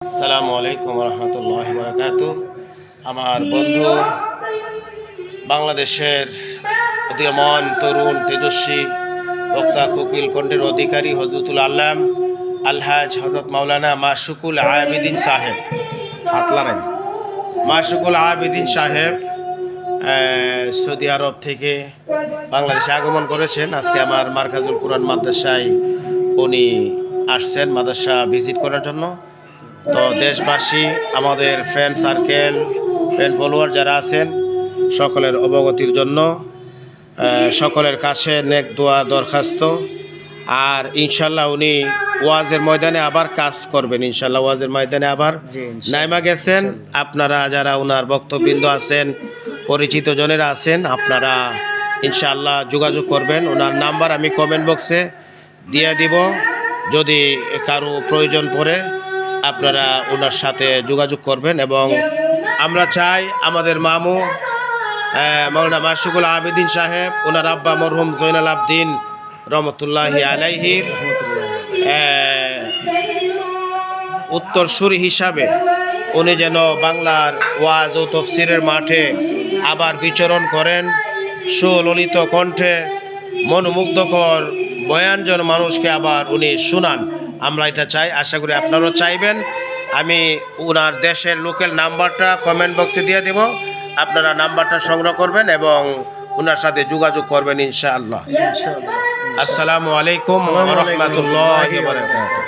আসসালামু আলাইকুম রহমতুল্লাহ বারাকাতু। আমার বন্ধু বাংলাদেশের উদীয়মান তরুণ তেজস্বী বক্তা কোকিল কণ্ঠের অধিকারী হজরতুল আল্লাম আলহাজ হজরত মাওলানা মাশরুকুল আবিদিন সাহেব হাতলারেন মাশরুকুল আবিদিন সাহেব সৌদি আরব থেকে বাংলাদেশে আগমন করেছেন। আজকে আমার মারকাজুল কোরআন মাদ্রাসায় উনি আসছেন মাদ্রাসা ভিজিট করার জন্য। তো দেশবাসী, আমাদের ফ্রেন্ড সার্কেল, ফ্রেন্ড ফলোয়ার যারা আছেন, সকলের অবগতির জন্য সকলের কাছে নেক দোয়া দরখাস্ত। আর ইনশাল্লাহ উনি ওয়াজের ময়দানে আবার কাজ করবেন। ইনশাল্লাহ ওয়াজের ময়দানে আবার নাইমা গেছেন। আপনারা যারা ওনার বক্তবৃন্দ আছেন, পরিচিত জনেরা আছেন, আপনারা ইনশাল্লাহ যোগাযোগ করবেন। ওনার নাম্বার আমি কমেন্ট বক্সে দিয়ে দিব। যদি কারো প্রয়োজন পড়ে আপনারা ওনার সাথে যোগাযোগ করবেন। এবং আমরা চাই আমাদের মামু মাওলানা মাশরুকুল আবিদিন সাহেব, ওনার আব্বা মরহুম জৈনুল আবদিন রহমতুল্লাহি আলাইহির উত্তরসূরি হিসাবে উনি যেন বাংলার ওয়াজ ও তফসিরের মাঠে আবার বিচরণ করেন। সুললিত কণ্ঠে মনোমুগ্ধকর বয়ান যেন মানুষকে আবার উনি শোনান। আমরা এটা চাই, আশা করি আপনারাও চাইবেন। আমি ওনার দেশের লোকাল নাম্বারটা কমেন্ট বক্সে দিয়ে দেব। আপনারা নাম্বারটা সংগ্রহ করবেন এবং ওনার সাথে যোগাযোগ করবেন ইনশাআল্লাহ। আসসালামু আলাইকুম ওয়া রাহমাতুল্লাহি ওয়া বারাকাতুহু।